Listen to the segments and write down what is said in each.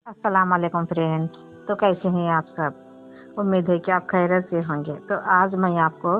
अस्सलाम वालेकुम फ्रेंड्स। तो कैसे हैं आप सब? उम्मीद है कि आप खैरियत से होंगे। तो आज मैं आपको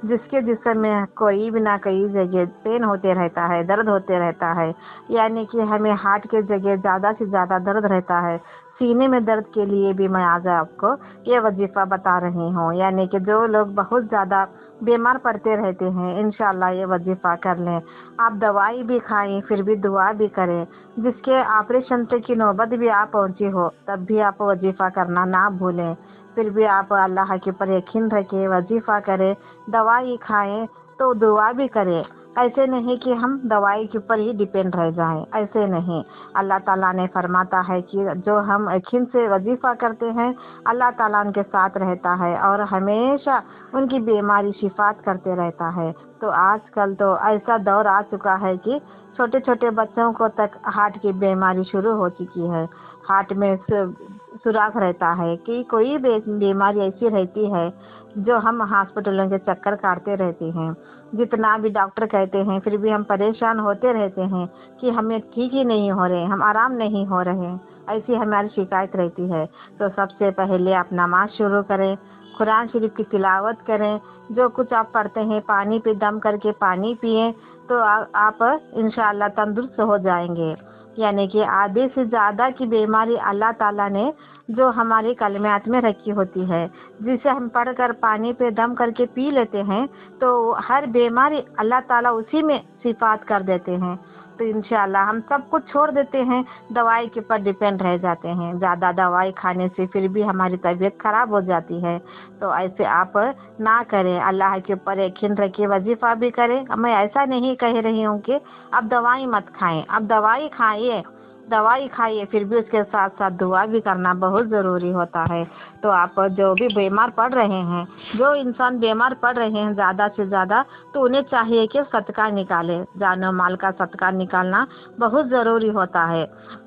जिसके जिस्म में कोई भी ना कई जगह पेन होते रहता है, दर्द होते रहता है, यानी कि हमें हार्ट के जगह ज़्यादा से ज़्यादा दर्द रहता है, सीने में दर्द के लिए भी मैं आज आपको ये वजीफ़ा बता रही हूँ। यानी कि जो लोग बहुत ज़्यादा बीमार पड़ते रहते हैं, इंशाल्लाह ये वजीफ़ा कर लें। आप दवाई भी खाएं, फिर भी दुआ भी करें। जिसके ऑपरेशन तक की नौबत भी आ पहुंची हो, तब भी आप वजीफ़ा करना ना भूलें। फिर भी आप अल्लाह के ऊपर यकीन रखें, वजीफ़ा करें, दवाई खाएं तो दुआ भी करें। ऐसे नहीं कि हम दवाई के ऊपर ही डिपेंड रह जाएं, ऐसे नहीं। अल्लाह ताला ने फरमाता है कि जो हम यकीन से वजीफ़ा करते हैं, अल्लाह ताला उनके साथ रहता है और हमेशा उनकी बीमारी शिफात करते रहता है। तो आजकल तो ऐसा दौर आ चुका है कि छोटे छोटे बच्चों को तक हार्ट की बीमारी शुरू हो चुकी है। हार्ट में सुराख रहता है कि कोई बीमारी ऐसी रहती है जो हम हॉस्पिटलों के चक्कर काटते रहते हैं। जितना भी डॉक्टर कहते हैं, फिर भी हम परेशान होते रहते हैं कि हमें ठीक ही नहीं हो रहे, हम आराम नहीं हो रहे, ऐसी हमारी शिकायत रहती है। तो सबसे पहले आप नमाज शुरू करें, कुरान शरीफ की तिलावत करें। जो कुछ आप पढ़ते हैं, पानी पे दम करके पानी पिए, तो आप इंशाअल्लाह तंदुरुस्त हो जाएंगे। यानी कि आधे से ज़्यादा की बीमारी अल्लाह ताला ने जो हमारे कलमात में रखी होती है, जिसे हम पढ़कर पानी पे दम करके पी लेते हैं, तो हर बीमारी अल्लाह ताला उसी में शिफात कर देते हैं। तो इंशाअल्लाह हम सब कुछ छोड़ देते हैं, दवाई के ऊपर डिपेंड रह जाते हैं। ज़्यादा दवाई खाने से फिर भी हमारी तबीयत खराब हो जाती है। तो ऐसे आप ना करें, अल्लाह के ऊपर यकीन रखिए, वजीफ़ा भी करें। मैं ऐसा नहीं कह रही हूँ कि अब दवाई मत खाएं, अब दवाई खाइए, दवाई खाइए, फिर भी उसके साथ साथ दुआ भी करना बहुत ज़रूरी होता है। तो आप जो भी बीमार पड़ रहे हैं, जो इंसान बीमार पड़ रहे हैं ज़्यादा से ज़्यादा, तो उन्हें चाहिए कि सदका निकालें। जान और माल का सदका निकालना बहुत ज़रूरी होता है।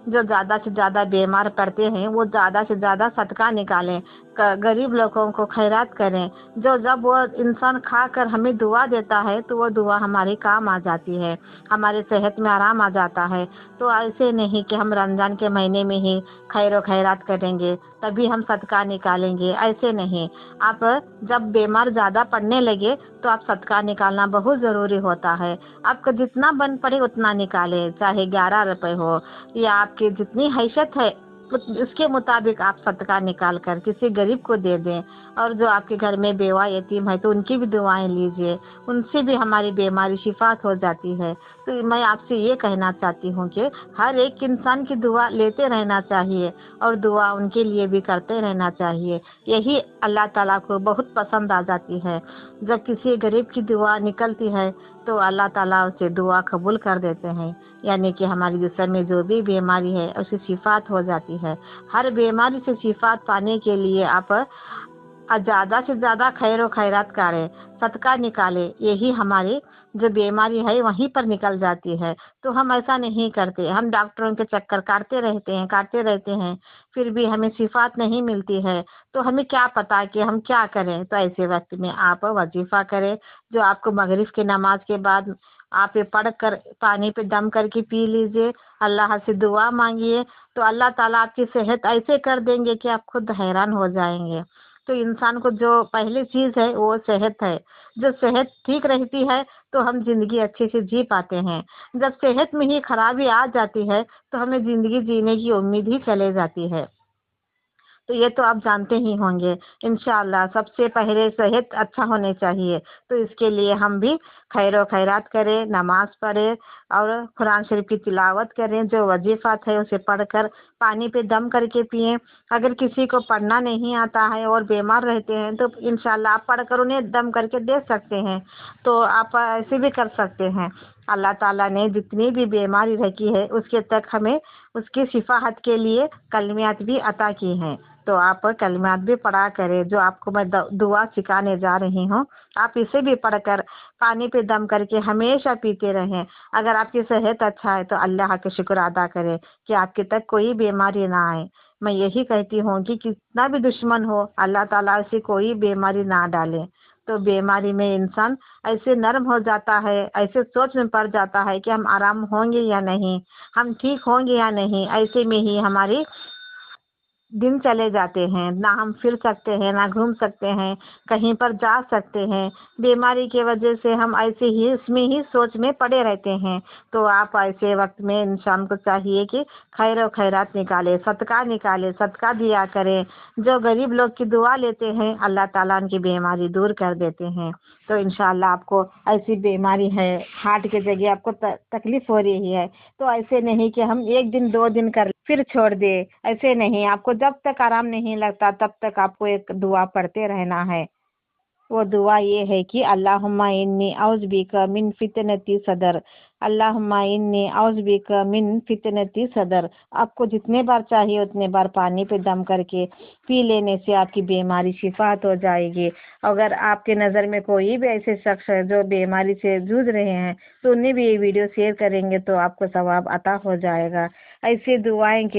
जो ज़्यादा से ज़्यादा बीमार पड़ते हैं, वो ज़्यादा से ज़्यादा सदका निकालें, गरीब लोगों को खैरात करें। जो जब वो इंसान खा कर हमें दुआ देता है, तो वो दुआ हमारे काम आ जाती है, हमारे सेहत में आराम आ जाता है। तो ऐसे नहीं कि हम रमज़ान के महीने में ही खैर खैरात करेंगे तभी हम सदका निकालेंगे, ऐसे नहीं। आप जब बीमार ज़्यादा पड़ने लगे तो आप सदका निकालना बहुत ज़रूरी होता है। आपको जितना बन पड़े उतना निकालें, चाहे 11 रुपए हो या आपकी जितनी हैसियत है उसके मुताबिक आप सदका निकाल कर किसी गरीब को दे दें। और जो आपके घर में बेवा यतीम है, तो उनकी भी दुआएं लीजिए, उनसे भी हमारी बीमारी शिफात हो जाती है। तो मैं आपसे ये कहना चाहती हूँ कि हर एक इंसान की दुआ लेते रहना चाहिए और दुआ उनके लिए भी करते रहना चाहिए। यही अल्लाह ताला को बहुत पसंद आ जाती है। जब किसी गरीब की दुआ निकलती है तो अल्लाह ताला उसे दुआ कबूल कर देते हैं। यानी कि हमारी जिस्म में जो भी बीमारी है उसकी शिफात हो जाती है। हर बीमारी से शिफात पाने के लिए आप ज़्यादा से ज़्यादा खैर व खैरात करें, सदका निकालें। यही हमारी जो बीमारी है वहीं पर निकल जाती है। तो हम ऐसा नहीं करते, हम डॉक्टरों के चक्कर काटते रहते हैं, फिर भी हमें शिफात नहीं मिलती है। तो हमें क्या पता कि हम क्या करें। तो ऐसे वक्त में आप वजीफ़ा करें, जो आपको मगरिब की नमाज के बाद आप ये पढ़ कर पानी पे दम करके पी लीजिए, अल्लाह से दुआ मांगिए, तो अल्लाह ताला आपकी सेहत ऐसे कर देंगे कि आप खुद हैरान हो जाएंगे। तो इंसान को जो पहली चीज़ है वो सेहत है। जो सेहत ठीक रहती है तो हम जिंदगी अच्छे से जी पाते हैं। जब सेहत में ही खराबी आ जाती है तो हमें जिंदगी जीने की उम्मीद ही चले जाती है। तो ये तो आप जानते ही होंगे। इंशाअल्लाह सबसे पहले सेहत अच्छा होने चाहिए। तो इसके लिए हम भी खैर खैरात करें, नमाज पढ़ें और कुरान शरीफ की तिलावत करें। जो वजीफ़ात है उसे पढ़कर पानी पे दम करके पिएं। अगर किसी को पढ़ना नहीं आता है और बीमार रहते हैं तो इंशाअल्लाह आप पढ़कर उन्हें दम करके दे सकते हैं। तो आप ऐसे भी कर सकते हैं। अल्लाह ताला ने जितनी भी बीमारी रखी है उसके तक हमें उसकी शिफाहत के लिए कलमियात भी अता की हैं। तो आप कलमात भी पढ़ा करें। जो आपको मैं दुआ सिखाने जा रही हूँ, आप इसे भी पढ़कर पानी पे दम करके हमेशा पीते रहें। अगर आपकी सेहत अच्छा है तो अल्लाह का शुक्र अदा करें कि आपके तक कोई बीमारी ना आए। मैं यही कहती हूँ कि कितना भी दुश्मन हो, अल्लाह ताला से कोई बीमारी ना डाले। तो बीमारी में इंसान ऐसे नर्म हो जाता है, ऐसे सोच में पड़ जाता है कि हम आराम होंगे या नहीं, हम ठीक होंगे या नहीं। ऐसे में ही हमारी दिन चले जाते हैं, ना हम फिर सकते हैं, ना घूम सकते हैं, कहीं पर जा सकते हैं। बीमारी की वजह से हम ऐसे ही इसमें ही सोच में पड़े रहते हैं। तो आप ऐसे वक्त में इंसान को चाहिए कि खैर और खैरात निकाले, सदका दिया करें। जो गरीब लोग की दुआ लेते हैं, अल्लाह ताला उनकी बीमारी दूर कर देते हैं। तो इंशाल्लाह आपको ऐसी बीमारी है, हार्ट की जगह आपको तकलीफ हो रही है, तो ऐसे नहीं कि हम एक दिन 2 दिन कर फिर छोड़ दे, ऐसे नहीं। आपको जब तक आराम नहीं लगता तब तक आपको एक दुआ पढ़ते रहना है। वो दुआ ये है कि अल्लाहुम्मा इन्नी औज़ बिका मिन फितनती सदर, अल्लाहुम्मा इन्नी औज़ बिका मिन फितनती सदर। आपको जितने बार चाहिए उतने बार पानी पे दम करके पी लेने से आपकी बीमारी शिफात हो जाएगी। अगर आपके नज़र में कोई भी ऐसे शख्स है जो बीमारी से जूझ रहे हैं, तो उन्हें भी ये वीडियो शेयर करेंगे तो आपको सवाब अता हो जाएगा। ऐसे दुआएं के